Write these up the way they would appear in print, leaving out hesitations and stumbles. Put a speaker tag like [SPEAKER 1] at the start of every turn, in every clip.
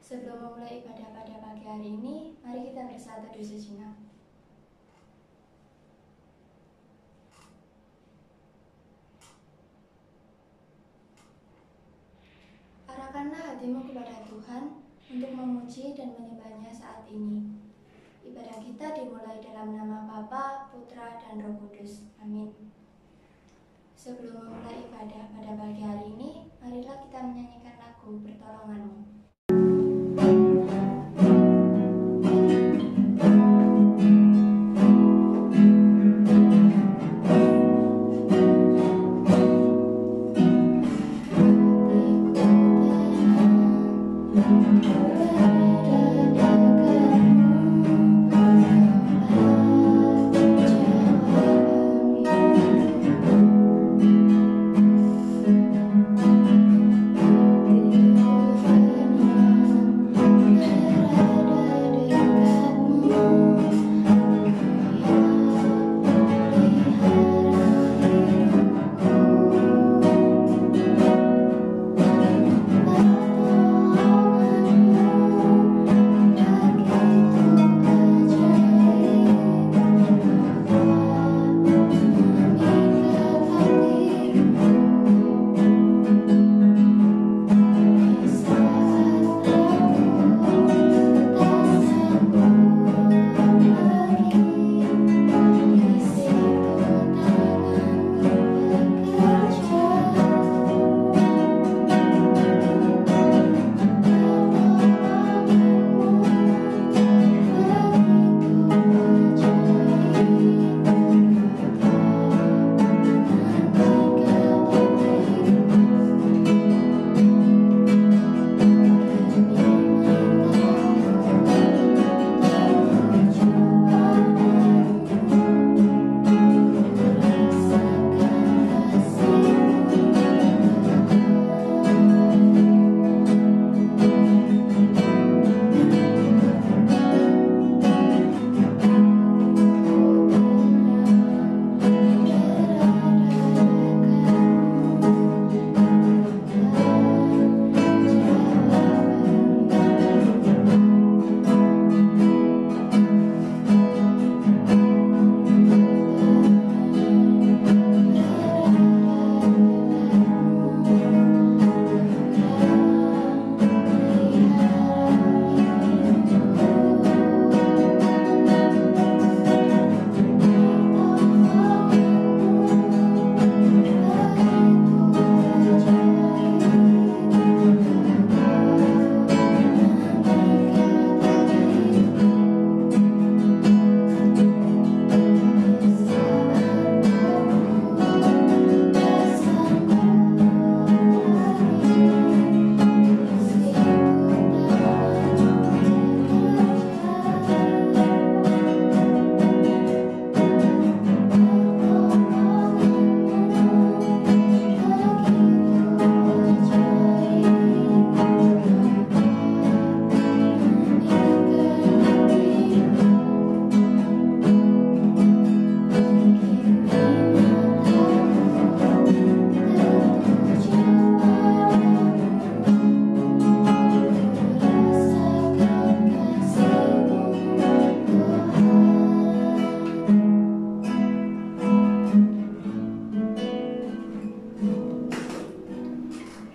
[SPEAKER 1] Sebelum memulai ibadah pada pagi hari ini, mari kita bersalat teduh sejenak. Arahkanlah hatimu kepada Tuhan untuk memuji dan menyembahnya saat ini. Ibadah kita dimulai dalam nama Bapa, Putra, dan Roh Kudus. Amin. Sebelum memulai ibadah pada pagi hari ini, marilah kita menyanyikan lagu Pertolonganmu.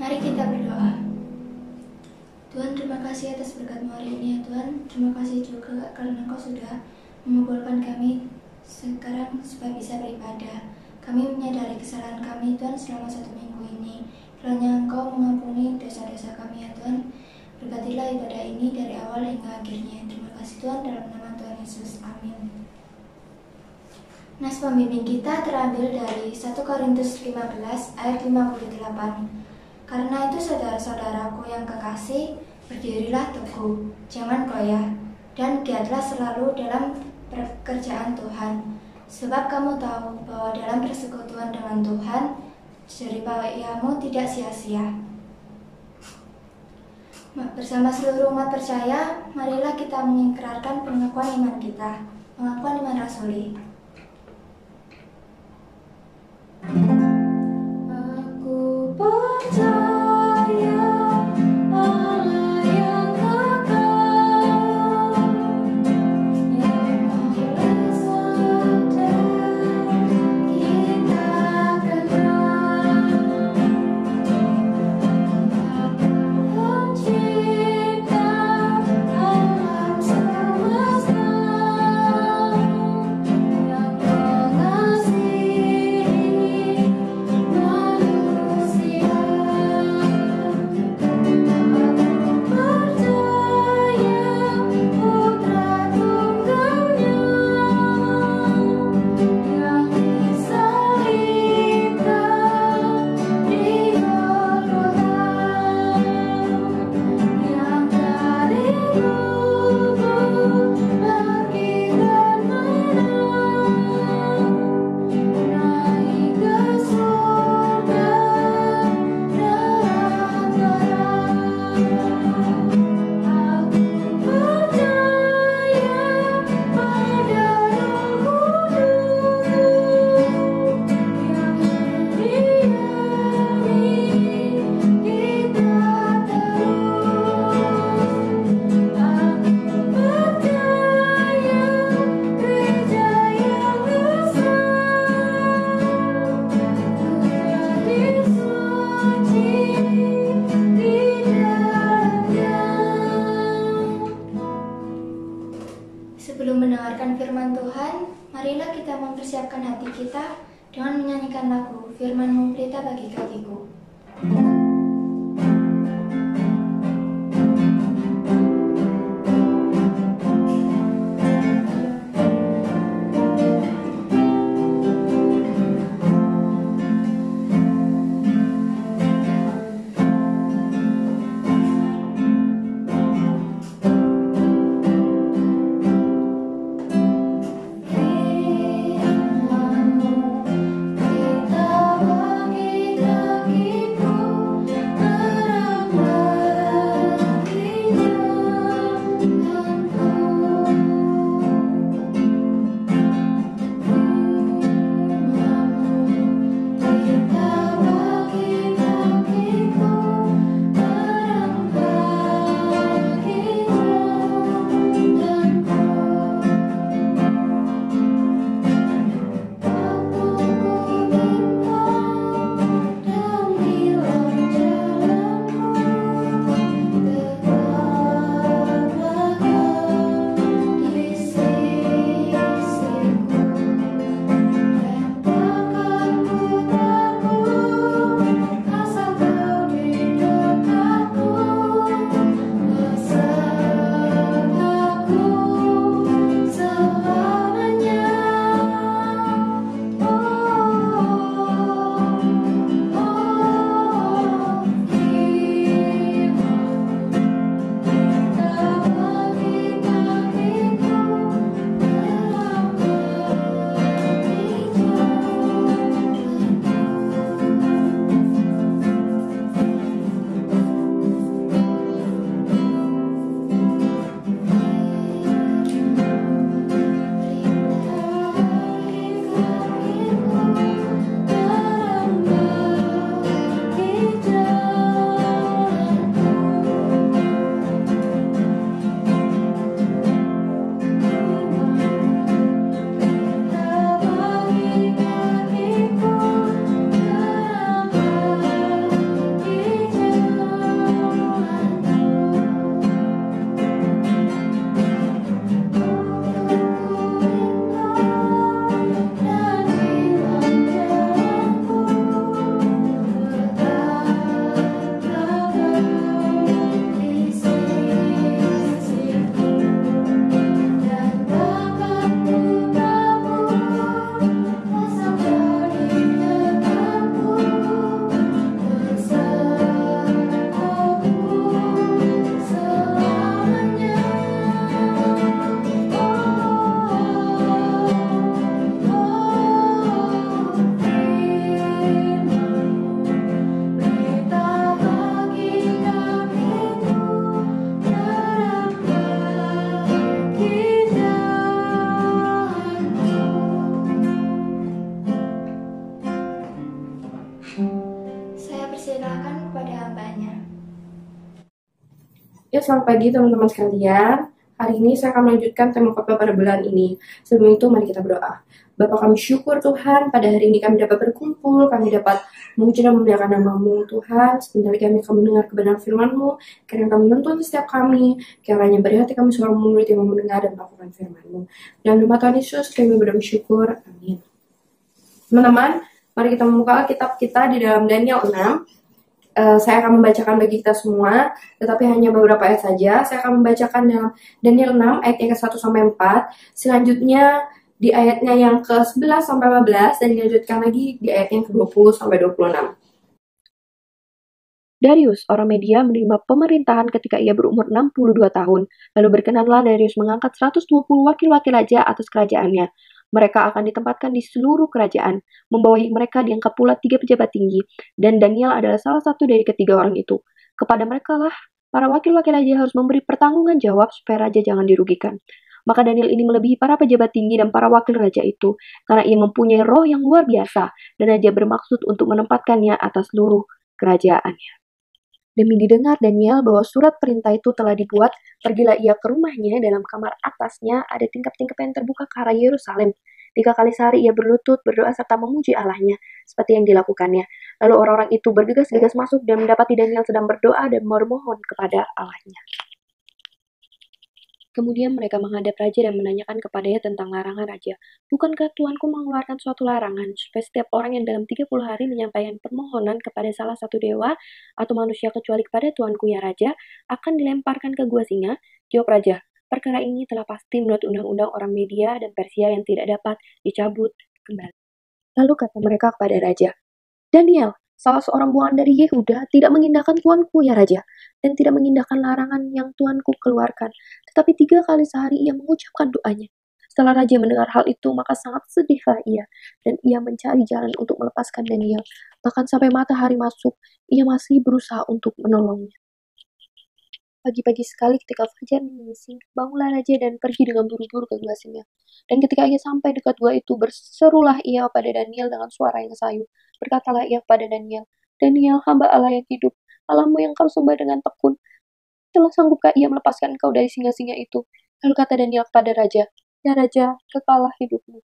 [SPEAKER 1] Mari kita berdoa. Tuhan, terima kasih atas berkat-Mu hari ini ya Tuhan. Terima kasih juga karena Engkau sudah mengumpulkan kami sekarang supaya bisa beribadah. Kami menyadari kesalahan kami Tuhan selama 1 minggu ini. Kiranya Engkau mengampuni dosa-dosa kami ya Tuhan. Berkatilah ibadah ini dari awal hingga akhirnya. Terima kasih Tuhan, dalam nama Tuhan Yesus. Amin. Nas pembimbing kita terambil dari 1 Korintus 15 ayat 58. Karena itu saudara-saudaraku yang kekasih, berdirilah teguh, jangan goyah, dan giatlah selalu dalam pekerjaan Tuhan. Sebab kamu tahu bahwa dalam persekutuan dengan Tuhan, jeripayahmu tidak sia-sia. Bersama seluruh umat percaya, marilah kita mengikrarkan pengakuan iman kita, pengakuan iman rasuli. Aku percaya Allah yang kita mempersiapkan hati kita dengan menyanyikan lagu Firman-Mu Pelita bagi kakiku. Saya persilakan kepada hambanya.
[SPEAKER 2] Ya, selamat pagi teman-teman sekalian. Hari ini saya akan melanjutkan tema khotbah pada bulan ini. Sebelum itu, mari kita berdoa. Bapa, kami syukur Tuhan, pada hari ini kami dapat berkumpul, kami dapat memuji dan memuliakan nama-Mu Tuhan. Sebentar lagi kami akan mendengar kebenaran firman-Mu, kiranya kami menuntun setiap kami, kiranya beri hati kami suara murid yang mau mendengar dan melakukan firman-Mu. Dalam nama Tuhan Yesus, kami bersyukur. Amin. Teman-teman, mari kita membuka kitab kita di dalam Daniel 6. Saya akan membacakan bagi kita semua, tetapi hanya beberapa ayat saja. Saya akan membacakan dalam Daniel 6 ayat yang ke-1 sampai 4. Selanjutnya di ayatnya yang ke-11 sampai 15 dan dilanjutkan lagi di ayat yang ke-20 sampai 26.
[SPEAKER 3] Darius, orang Media, menerima pemerintahan ketika ia berumur 62 tahun. Lalu berkenanlah Darius mengangkat 120 wakil-wakil raja atas kerajaannya. Mereka akan ditempatkan di seluruh kerajaan. Membawahi mereka diangkat pula 3 pejabat tinggi, dan Daniel adalah salah satu dari ketiga orang itu. Kepada mereka lah, para wakil-wakil raja harus memberi pertanggungan jawab supaya raja jangan dirugikan. Maka Daniel ini melebihi para pejabat tinggi dan para wakil raja itu, karena ia mempunyai roh yang luar biasa, dan raja bermaksud untuk menempatkannya atas seluruh kerajaannya. Demi didengar Daniel bahwa surat perintah itu telah dibuat, pergilah ia ke rumahnya. Dalam kamar atasnya ada tingkap-tingkap yang terbuka ke arah Yerusalem. 3 kali sehari ia berlutut, berdoa serta memuji Allahnya, seperti yang dilakukannya. Lalu orang-orang itu bergegas-gegas masuk dan mendapati Daniel sedang berdoa dan memohon kepada Allahnya. Kemudian mereka menghadap raja dan menanyakan kepadanya tentang larangan raja. Bukankah tuanku mengeluarkan suatu larangan supaya setiap orang yang dalam 30 hari menyampaikan permohonan kepada salah satu dewa atau manusia kecuali kepada tuanku ya raja, akan dilemparkan ke gua singa? Jawab raja, perkara ini telah pasti menurut undang-undang orang Media dan Persia yang tidak dapat dicabut kembali. Lalu kata mereka kepada raja, Daniel, salah seorang buangan dari Yehuda, tidak mengindahkan tuanku ya raja, dan tidak mengindahkan larangan yang tuanku keluarkan. Tetapi 3 kali sehari ia mengucapkan doanya. Setelah raja mendengar hal itu, maka sangat sedihlah ia, dan ia mencari jalan untuk melepaskan Daniel. Bahkan sampai matahari masuk, ia masih berusaha untuk menolongnya. Pagi-pagi sekali ketika fajar menyingsing, bangunlah raja dan pergi dengan buru-buru ke gua singa. Dan ketika ia sampai dekat gua itu, berserulah ia pada Daniel dengan suara yang sayu. Berkatalah ia kepada Daniel, Daniel, hamba Allah yang hidup, Allahmu yang kau sembah dengan tekun. Telah sanggupkah ia melepaskan engkau dari singa-singa itu? Lalu kata Daniel kepada raja, ya raja, kekallah hidupmu.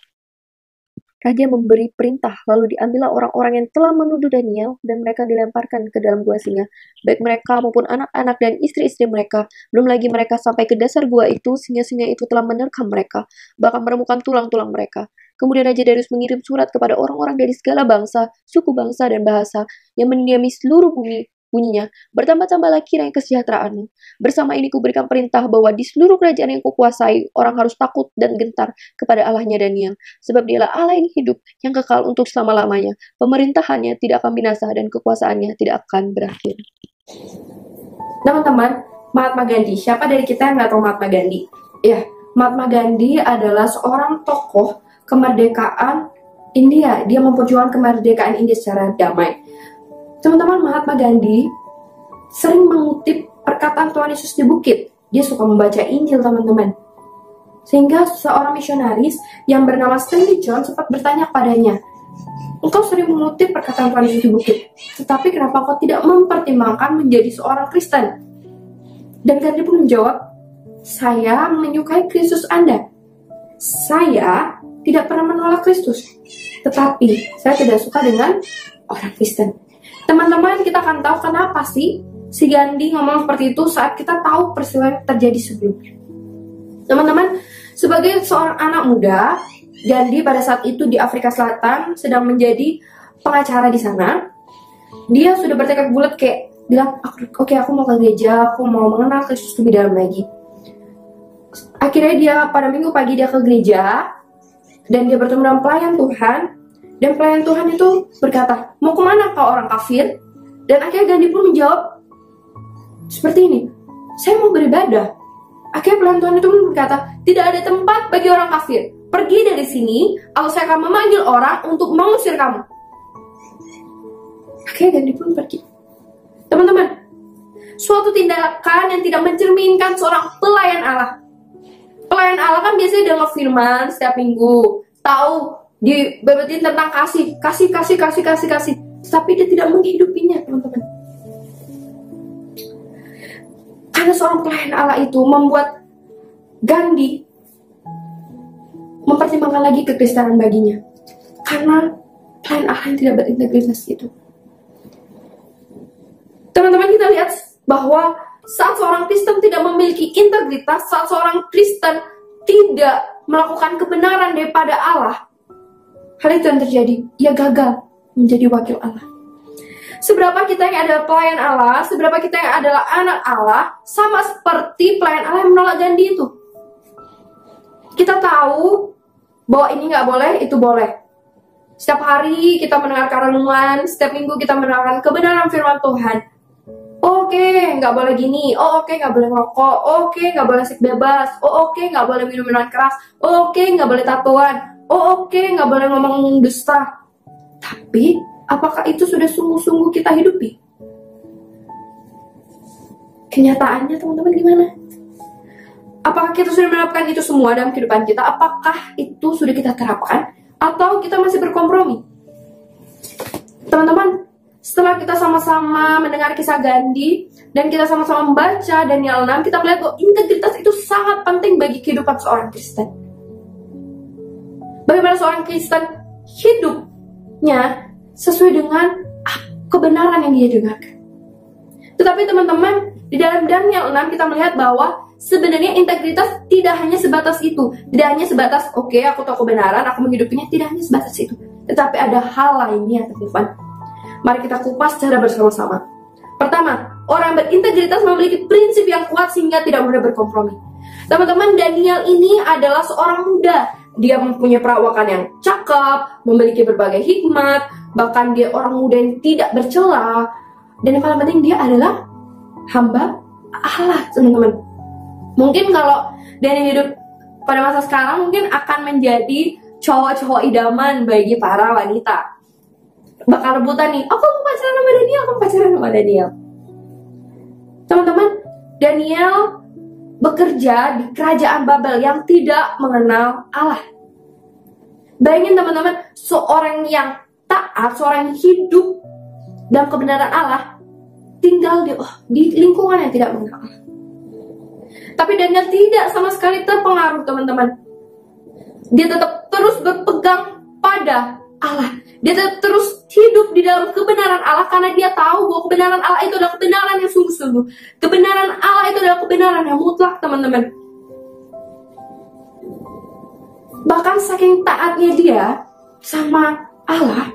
[SPEAKER 3] Raja memberi perintah, lalu diambillah orang-orang yang telah menuduh Daniel, dan mereka dilemparkan ke dalam gua singa. Baik mereka maupun anak-anak dan istri-istri mereka. Belum lagi mereka sampai ke dasar gua itu, singa-singa itu telah menerkam mereka, bahkan menemukan tulang-tulang mereka. Kemudian Raja Darius mengirim surat kepada orang-orang dari segala bangsa, suku bangsa, dan bahasa yang mendiami seluruh bumi. Bunyinya, bertambah-tambahlah kiranya kesejahteraanmu. Bersama ini kuberikan perintah bahwa di seluruh kerajaan yang kukuasai, orang harus takut dan gentar kepada Allahnya Daniel. Sebab dialah Allah yang hidup, yang kekal untuk selama-lamanya. Pemerintahannya tidak akan binasa dan kekuasaannya tidak akan berakhir.
[SPEAKER 2] Teman-teman, Mahatma Gandhi. Siapa dari kita yang nggak tahu Mahatma Gandhi? Ya, Mahatma Gandhi adalah seorang tokoh kemerdekaan India. Dia memperjuangkan kemerdekaan India secara damai. Teman-teman, Mahatma Gandhi sering mengutip perkataan Tuhan Yesus di bukit. Dia suka membaca Injil, teman-teman. Sehingga seorang misionaris yang bernama Stanley John sempat bertanya padanya, engkau sering mengutip perkataan Tuhan Yesus di bukit, tetapi kenapa engkau tidak mempertimbangkan menjadi seorang Kristen? Dan Gandhi pun menjawab, saya menyukai Kristus Anda. Saya tidak pernah menolak Kristus, tetapi saya tidak suka dengan orang Kristen. Teman-teman, kita akan tahu kenapa sih si Gandhi ngomong seperti itu saat kita tahu peristiwa yang terjadi sebelumnya. Teman-teman, sebagai seorang anak muda, Gandhi pada saat itu di Afrika Selatan sedang menjadi pengacara di sana. Dia sudah bertekad bulat kayak bilang, oke, aku mau ke gereja, aku mau mengenal Kristus lebih dalam lagi. Akhirnya dia pada minggu pagi dia ke gereja dan dia bertemu dengan pelayan Tuhan. Dan pelayan Tuhan itu berkata, mau kemana kau orang kafir? Dan akhirnya Gandhi pun menjawab seperti ini, saya mau beribadah. Akhirnya pelayan Tuhan itu pun berkata, tidak ada tempat bagi orang kafir. Pergi dari sini, atau saya akan memanggil orang untuk mengusir kamu. Akhirnya Gandhi pun pergi. Teman-teman, suatu tindakan yang tidak mencerminkan seorang pelayan Allah. Pelayan Allah kan biasanya udah ngefirman setiap minggu, tahu dibebetin tentang kasih, tapi dia tidak menghidupinya, teman-teman. Karena seorang pelayan Allah itu membuat Gandhi mempertimbangkan lagi kekristenan baginya, karena pelayan Allah yang tidak berintegritas itu. Teman-teman, kita lihat bahwa saat seorang Kristen tidak memiliki integritas, saat seorang Kristen tidak melakukan kebenaran daripada Allah, hal itu yang terjadi, ia gagal menjadi wakil Allah. Seberapa kita yang adalah pelayan Allah, seberapa kita yang adalah anak Allah, sama seperti pelayan Allah yang menolak Gandhi itu. Kita tahu bahwa ini nggak boleh, itu boleh. Setiap hari kita mendengarkan renungan, setiap minggu kita mendengarkan kebenaran firman Tuhan. Oke, nggak boleh gini. Oke, nggak boleh ngerokok. Oke, nggak boleh seks bebas. Oke, nggak boleh minum minuman keras. Oke, nggak boleh tatoan. Oke, nggak boleh ngomong dusta. Tapi, apakah itu sudah sungguh-sungguh kita hidupi? Kenyataannya, teman-teman, gimana? Apakah kita sudah menerapkan itu semua dalam kehidupan kita? Apakah itu sudah kita terapkan? Atau kita masih berkompromi? Teman-teman, setelah kita sama-sama mendengar kisah Gandhi, dan kita sama-sama membaca Daniel 6, kita melihat bahwa integritas itu sangat penting bagi kehidupan seorang Kristen. Bagaimana seorang Kristen hidupnya sesuai dengan kebenaran yang dia dengarkan. Tetapi teman-teman, di dalam Daniel 6 kita melihat bahwa sebenarnya integritas tidak hanya sebatas itu. Tidak hanya sebatas, oke, aku tahu kebenaran, aku menghidupinya. Tidak hanya sebatas itu. Tetapi ada hal lainnya, teman-teman. Mari kita kupas secara bersama-sama. Pertama, orang berintegritas memiliki prinsip yang kuat sehingga tidak mudah berkompromi. Teman-teman, Daniel ini adalah seorang muda. Dia mempunyai perawakan yang cakep, memiliki berbagai hikmat, bahkan dia orang muda yang tidak bercela. Dan yang paling penting, dia adalah hamba Allah, teman-teman. Mungkin kalau Daniel hidup pada masa sekarang, mungkin akan menjadi cowok-cowok idaman bagi para wanita. Bakal rebutan nih, aku mau pacaran sama Daniel, aku mau pacaran sama Daniel. Teman-teman, Daniel bekerja di kerajaan Babel yang tidak mengenal Allah. Bayangin teman-teman, seorang yang taat, seorang yang hidup dalam kebenaran Allah, tinggal di lingkungan yang tidak mengenal Allah. Tapi Daniel tidak sama sekali terpengaruh, teman-teman. Dia tetap terus berpegang pada Allah. Dia tetap terus hidup di dalam kebenaran Allah karena dia tahu bahwa kebenaran Allah itu adalah kebenaran yang sungguh-sungguh. Kebenaran Allah itu adalah kebenaran yang mutlak, teman-teman. Bahkan saking taatnya dia sama Allah,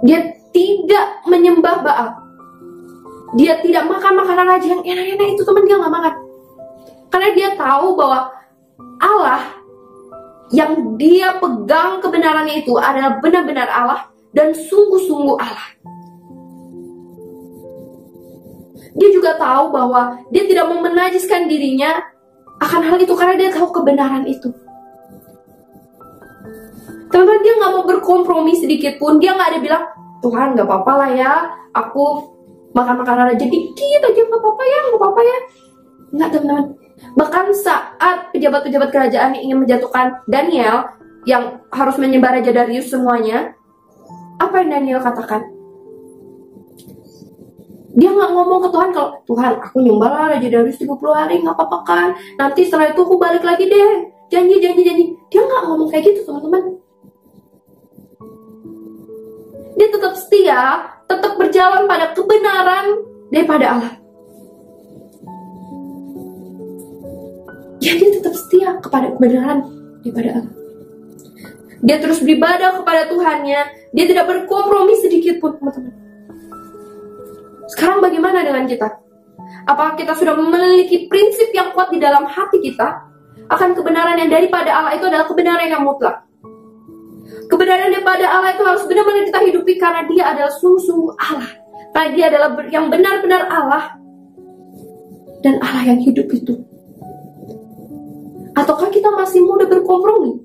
[SPEAKER 2] dia tidak menyembah Baal. Dia tidak makan makanan raja yang enak-enak itu, teman, dia nggak makan. Karena dia tahu bahwa Allah yang dia pegang kebenarannya itu adalah benar-benar Allah dan sungguh-sungguh Allah. Dia juga tahu bahwa dia tidak mau menajiskan dirinya akan hal itu karena dia tahu kebenaran itu. Teman-teman, dia nggak mau berkompromi sedikit pun. Dia nggak ada bilang, Tuhan nggak apa-apa lah ya, aku makan makanan aja dikit aja, nggak apa-apa ya, nggak apa-apa ya. Nggak, teman-teman. Bahkan saat pejabat-pejabat kerajaan ingin menjatuhkan Daniel yang harus menyembah Raja Darius semuanya, apa yang Daniel katakan? Dia nggak ngomong ke Tuhan kalau, Tuhan, aku nyembah lah Raja Darius 30 hari, nggak apa-apa kan, nanti setelah itu aku balik lagi deh, janji. Dia nggak ngomong kayak gitu, teman-teman. Dia tetap setia, tetap berjalan pada kebenaran daripada Allah. Ya, dia tetap setia kepada kebenaran daripada Allah. Dia terus beribadah kepada Tuhannya. Dia tidak berkompromi sedikit pun, teman-teman. Sekarang bagaimana dengan kita? Apakah kita sudah memiliki prinsip yang kuat di dalam hati kita akan kebenaran yang daripada Allah itu adalah kebenaran yang mutlak? Kebenaran daripada Allah itu harus benar-benar kita hidupi karena dia adalah sungguh-sungguh Allah. Karena dia adalah yang benar-benar Allah dan Allah yang hidup itu. Ataukah kita masih mudah berkompromi?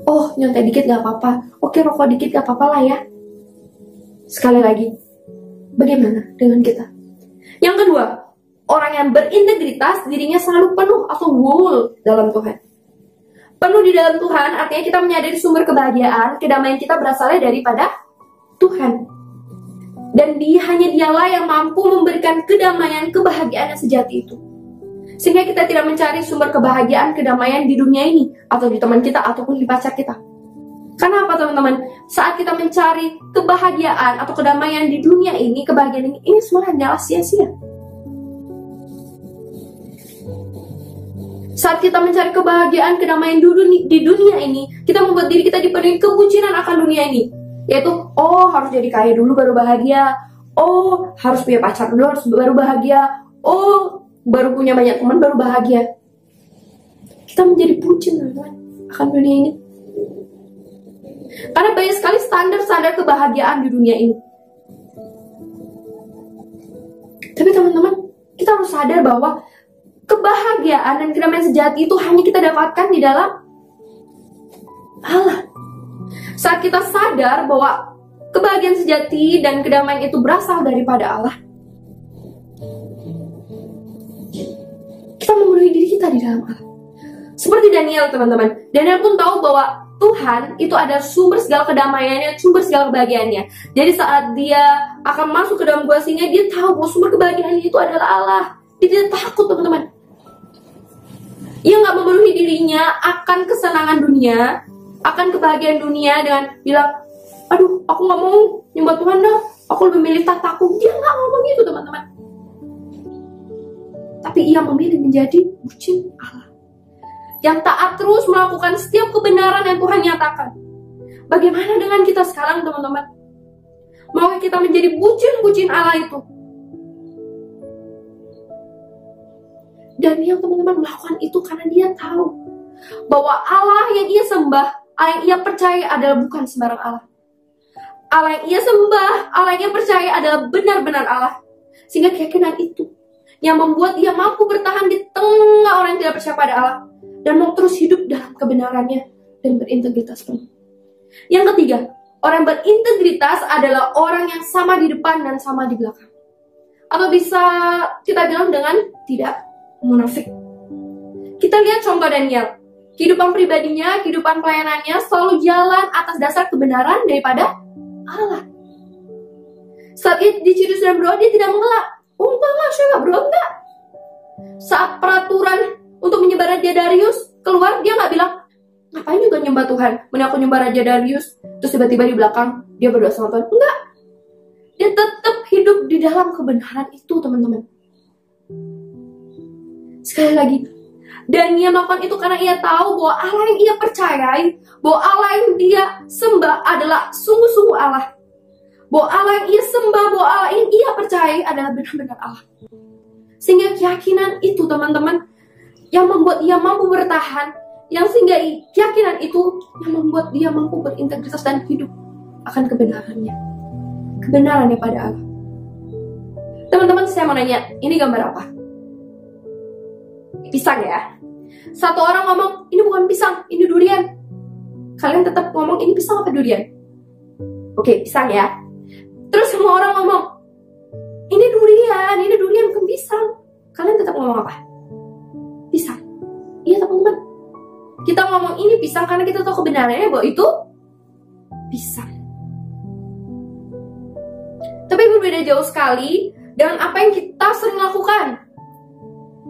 [SPEAKER 2] Oh, nyontek dikit gak apa-apa. Oke, rokok dikit gak apa-apa lah ya. Sekali lagi, bagaimana dengan kita? Yang kedua, orang yang berintegritas dirinya selalu penuh atau full dalam Tuhan. Penuh di dalam Tuhan artinya kita menyadari sumber kebahagiaan, kedamaian kita berasalnya daripada Tuhan. Dan hanya dialah yang mampu memberikan kedamaian, kebahagiaan yang sejati itu. Sehingga kita tidak mencari sumber kebahagiaan, kedamaian di dunia ini, atau di teman kita, ataupun di pacar kita. Karena apa, teman-teman? Saat kita mencari kebahagiaan atau kedamaian di dunia ini, kebahagiaan ini semua hanyalah sia-sia. Saat kita mencari kebahagiaan, kedamaian di dunia ini, kita membuat diri kita dipenuhi kebucinan akan dunia ini. Yaitu, oh harus jadi kaya dulu baru bahagia. Oh harus punya pacar dulu baru bahagia. Oh baru punya banyak teman baru bahagia. Kita menjadi bucin, teman-teman, akan dunia ini. Karena banyak sekali standar-standar kebahagiaan di dunia ini. Tapi teman-teman, kita harus sadar bahwa kebahagiaan dan kedamaian sejati itu hanya kita dapatkan di dalam Allah. Saat kita sadar bahwa kebahagiaan sejati dan kedamaian itu berasal daripada Allah, kita memenuhi diri kita di dalam Allah. Seperti Daniel, teman-teman. Daniel pun tahu bahwa Tuhan itu adalah sumber segala kedamaiannya, sumber segala kebahagiaannya. Jadi saat dia akan masuk ke dalam gua singa, dia tahu bahwa sumber kebahagiaannya itu adalah Allah. Dia tidak takut, teman-teman. Ia nggak memenuhi dirinya akan kesenangan dunia, akan kebahagiaan dunia dengan bilang, aduh, aku nggak mau nyembah Tuhan dah, aku lebih milih tataku. Dia nggak ngomong gitu, teman-teman. tapi ia memilih menjadi bucin Allah, yang taat terus melakukan setiap kebenaran yang Tuhan nyatakan. Bagaimana dengan kita sekarang, teman-teman? Mau kita menjadi bucin-bucin Allah itu? Daniel, teman-teman, melakukan itu karena dia tahu bahwa Allah yang ia sembah, Allah yang ia percaya adalah bukan sembarang Allah. Allah yang ia sembah, Allah yang ia percaya adalah benar-benar Allah. Sehingga keyakinan itu yang membuat ia mampu bertahan di tengah orang yang tidak percaya pada Allah dan mau terus hidup dalam kebenarannya dan berintegritas penuh. Yang ketiga, orang yang berintegritas adalah orang yang sama di depan dan sama di belakang. Atau bisa kita bilang dengan tidak munafik. Kita lihat contoh Daniel. Kehidupan pribadinya, kehidupan pelayanannya selalu jalan atas dasar kebenaran daripada Allah. Saat dia dicuri dan berdoa, dia tidak mengelak. Oh enggak, saya nggak berdoa, enggak. Saat peraturan untuk menyembah Raja Darius keluar, dia nggak bilang, ngapain juga nyembah Tuhan, mending aku nyembah Raja Darius. Terus tiba-tiba di belakang, dia berdoa sama Tuhan. Enggak. Dia tetap hidup di dalam kebenaran itu, teman-teman. Sekali lagi, Daniel melakukan itu karena ia tahu bahwa Allah yang ia percayai, bahwa Allah yang dia sembah adalah sungguh-sungguh Allah. Bahwa Allah yang ia sembah, bahwa Allah yang ia percayai adalah benar-benar Allah. Sehingga keyakinan itu, teman-teman, yang membuat ia mampu bertahan, yang sehingga keyakinan itu yang membuat dia mampu berintegritas dan hidup akan kebenarannya. Kebenarannya pada Allah. Teman-teman, saya mau nanya, ini gambar apa? Pisang ya? Satu orang ngomong, ini bukan pisang, ini durian. Kalian tetap ngomong, ini pisang apa durian? Oke, pisang ya. Terus semua orang ngomong, ini durian, bukan pisang. Kalian tetap ngomong apa? Pisang. Iya, teman-teman. Kita ngomong ini pisang karena kita tahu kebenarannya bahwa itu pisang. Tapi berbeda jauh sekali dengan apa yang kita sering lakukan.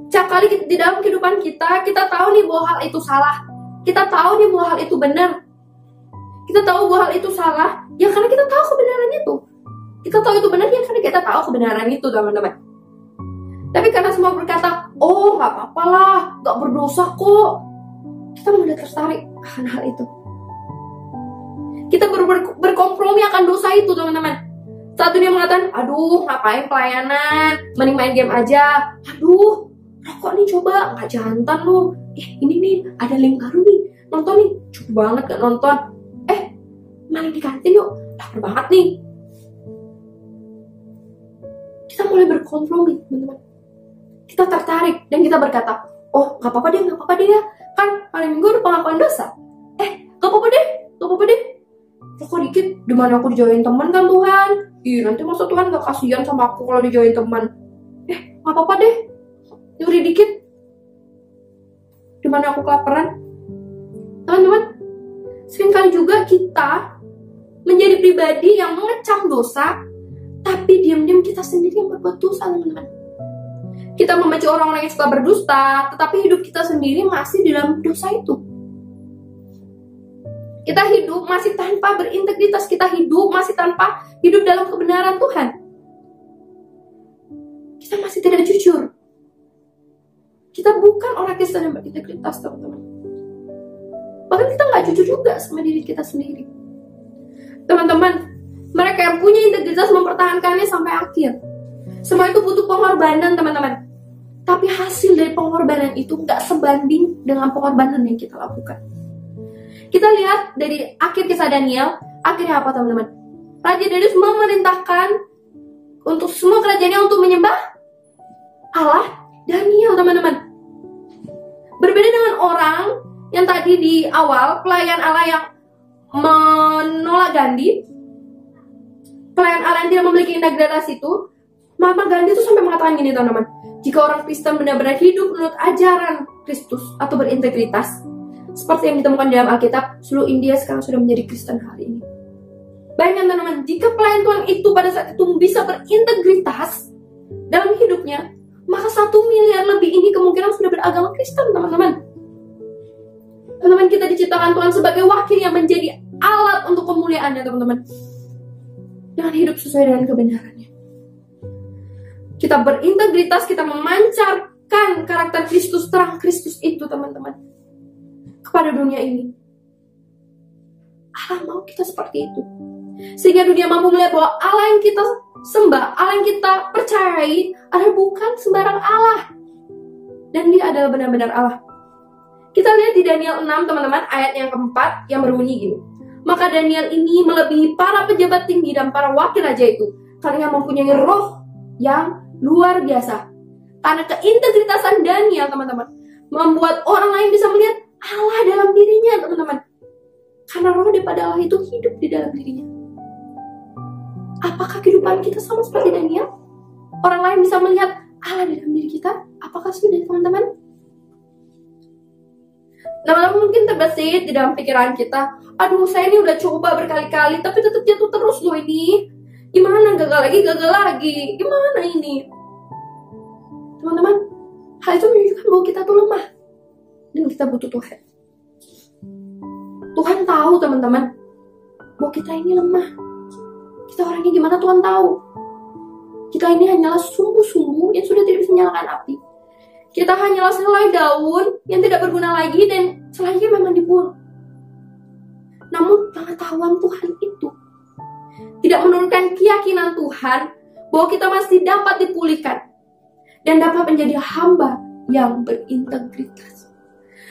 [SPEAKER 2] Setiap kali di dalam kehidupan kita tahu nih bahwa hal itu salah. Kita tahu nih bahwa hal itu benar. Kita tahu bahwa hal itu salah, ya karena kita tahu kebenaran itu. Kita tahu itu benar, ya karena kita tahu kebenaran itu, teman-teman. Tapi karena semua berkata, oh gak apa-apa lah, gak berdosa kok. Kita mudah tertarik akan hal itu. Kita berkompromi akan dosa itu, teman-teman. Saat dia mengatakan, aduh ngapain pelayanan, mending main game aja. Aduh, rokok nih coba, gak jantan lu. Ini nih, ada link baru nih, nonton nih. Cukup banget gak nonton. Main di kantin yuk, lapar banget nih. Kita mulai berkompromi, teman-teman. Kita tertarik dan kita berkata, oh gak apa-apa deh ya. Kan hari Minggu ada pengakuan dosa. Gak apa-apa deh. Rokok dikit, dimana aku dijauhin teman kan Tuhan. Nanti masa Tuhan gak kasihan sama aku kalau dijauhin teman. Gak apa-apa deh. Nyuri dikit, dimana aku kelaparan. Teman-teman, seringkali juga kita menjadi pribadi yang mengecam dosa, tapi diam-diam kita sendiri yang berbuat dosa, teman-teman. Kita membenci orang-orang yang suka berdusta, tetapi hidup kita sendiri masih di dalam dosa itu. Kita hidup masih tanpa berintegritas, kita hidup masih tanpa hidup dalam kebenaran Tuhan. Kita masih tidak jujur. Kita bukan orang Kristen yang berintegritas, teman-teman. Bahkan kita nggak jujur juga sama diri kita sendiri. Teman-teman, mereka yang punya integritas mempertahankannya sampai akhir. Semua itu butuh pengorbanan, teman-teman. Tapi hasil dari pengorbanan itu nggak sebanding dengan pengorbanan yang kita lakukan. Kita lihat dari akhir kisah Daniel, akhirnya apa, teman-teman? Raja Darius memerintahkan untuk semua kerajaannya untuk menyembah Allah Daniel, teman-teman. Berbeda dengan orang yang tadi di awal, pelayan Allah yang menolak Gandhi, pelayan Allah yang tidak memiliki integritas itu, Mahatma Gandhi itu sampai mengatakan gini, teman-teman, jika orang Kristen benar-benar hidup menurut ajaran Kristus atau berintegritas, seperti yang ditemukan dalam Alkitab, seluruh India sekarang sudah menjadi Kristen hari ini. Bayangkan, teman-teman, jika pelayan Tuhan itu pada saat itu bisa berintegritas dalam hidupnya, maka 1 miliar lebih ini kemungkinan sudah beragama Kristen, teman-teman. Teman-teman, kita diciptakan Tuhan sebagai wakil yang menjadi alat untuk kemuliaannya, teman-teman. Dengan hidup sesuai dengan kebenarannya. Kita berintegritas, kita memancar menunjukkan karakter Kristus, terang Kristus itu teman-teman, kepada dunia ini. Allah mau kita seperti itu, sehingga dunia mampu melihat bahwa Allah yang kita sembah, Allah yang kita percayai adalah bukan sembarang Allah, dan Dia adalah benar-benar Allah. Kita lihat di Daniel 6 teman-teman, ayat yang keempat yang berbunyi gini. Maka Daniel ini melebihi para pejabat tinggi dan para wakil raja itu, karena mempunyai roh yang luar biasa. Karena keintegritasan Daniel teman-teman, membuat orang lain bisa melihat Allah dalam dirinya teman-teman. Karena roh daripada Allah itu hidup di dalam dirinya. Apakah kehidupan kita sama seperti Daniel? Orang lain bisa melihat Allah di dalam diri kita? Apakah sudah teman-teman? Teman-teman mungkin terbesit di dalam pikiran kita, aduh saya ini udah coba berkali-kali tapi tetap jatuh terus loh ini. Gimana, gagal lagi, gimana ini? Teman-teman, hal itu menunjukkan bahwa kita tuh lemah dan kita butuh Tuhan. Tuhan tahu teman-teman bahwa kita ini lemah. Kita orangnya gimana Tuhan tahu. Kita ini hanyalah sumbu-sumbu yang sudah tidak bisa menyalakan api. Kita hanyalah selai daun yang tidak berguna lagi dan selainya memang dibuang. Namun pengetahuan Tuhan itu tidak menurunkan keyakinan Tuhan bahwa kita masih dapat dipulihkan dan dapat menjadi hamba yang berintegritas.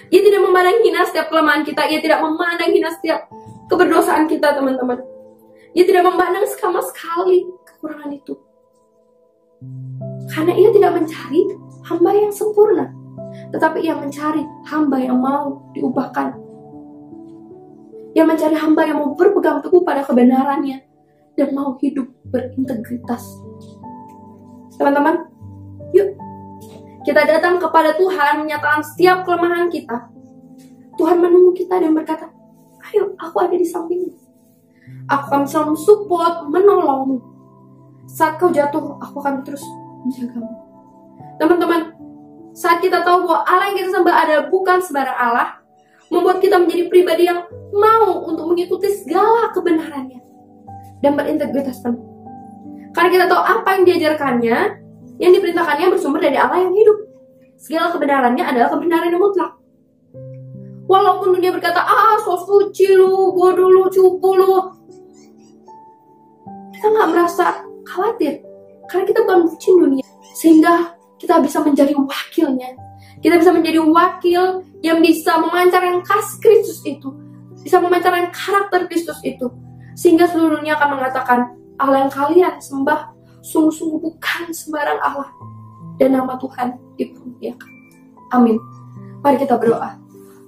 [SPEAKER 2] Ia tidak memandang hina setiap kelemahan kita, Ia tidak memandang hina setiap keberdosaan kita teman-teman. Ia tidak memandang sama sekali kekurangan itu. Karena Ia tidak mencari hamba yang sempurna, tetapi Ia mencari hamba yang mau diubahkan. Ia mencari hamba yang mau berpegang teguh pada kebenarannya dan mau hidup berintegritas. Teman-teman, yuk kita datang kepada Tuhan, menyatakan setiap kelemahan kita. Tuhan menunggu kita dan berkata, ayo aku ada di sampingmu. Aku akan selalu support, menolongmu. Saat kau jatuh, aku akan terus menjagamu. Teman-teman, saat kita tahu bahwa Allah yang kita sembah adalah bukan sembarang Allah, membuat kita menjadi pribadi yang mau untuk mengikuti segala kebenarannya dan berintegritas penuh. Karena kita tahu apa yang diajarkannya, yang diperintahkannya bersumber dari Allah yang hidup. Segala kebenarannya adalah kebenaran yang mutlak. Walaupun dunia berkata, so suci lu, bodoh lu, cupu lu, kita gak merasa khawatir, karena kita bukan bucin dunia. Sehingga kita bisa menjadi wakilnya. Kita bisa menjadi wakil yang bisa memancarkan kasih Kristus itu, bisa memancarkan karakter Kristus itu, sehingga seluruh dunia akan mengatakan Allah yang kalian sembah sungguh-sungguh bukan sembarang Allah, dan nama Tuhan dipermuliakan. Amin. Mari kita berdoa.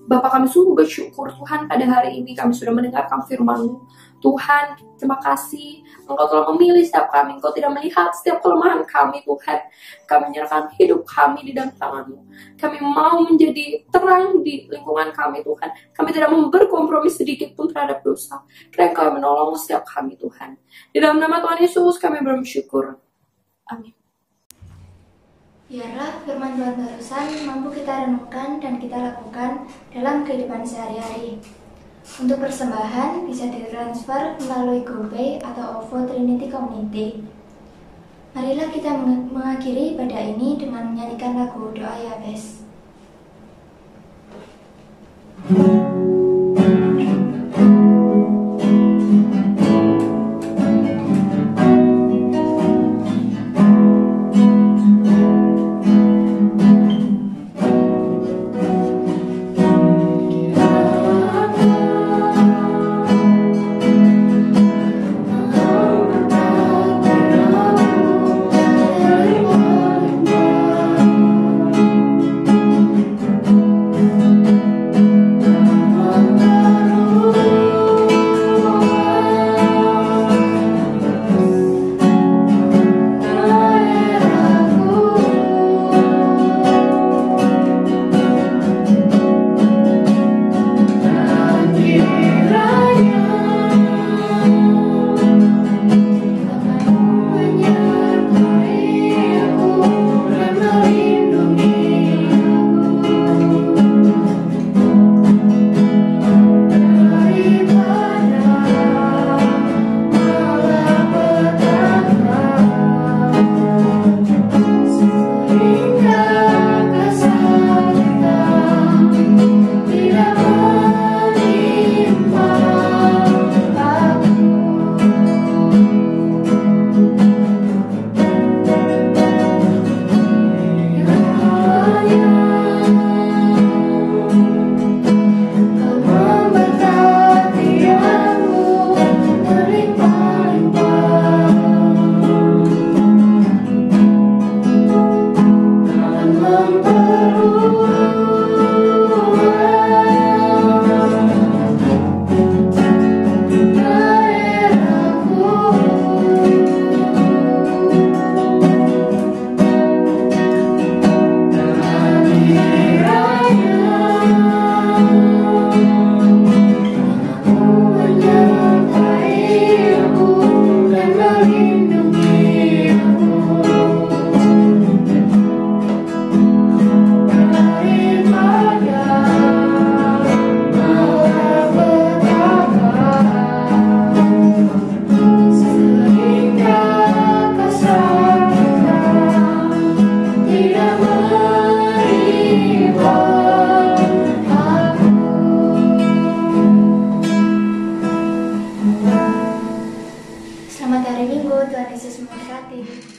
[SPEAKER 2] Bapa, kami sungguh bersyukur Tuhan pada hari ini kami sudah mendengarkan firman-Mu. Tuhan, terima kasih Engkau telah memilih setiap kami. Engkau tidak melihat setiap kelemahan kami, Tuhan. Kami menyerahkan hidup kami di dalam tangan-Mu. Kami mau menjadi terang di lingkungan kami, Tuhan. Kami tidak mau berkompromi sedikit pun terhadap dosa. Kiranya Engkau menolong setiap kami, Tuhan. Di dalam nama Tuhan Yesus kami bersyukur. Amin.
[SPEAKER 1] Biarlah firman Tuhan barusan mampu kita renungkan dan kita lakukan dalam kehidupan sehari-hari. Untuk persembahan bisa ditransfer melalui GoPay atau OVO Trinity Community. Marilah kita mengakhiri ibadah ini dengan menyanyikan lagu Doa Yabes. memberkati.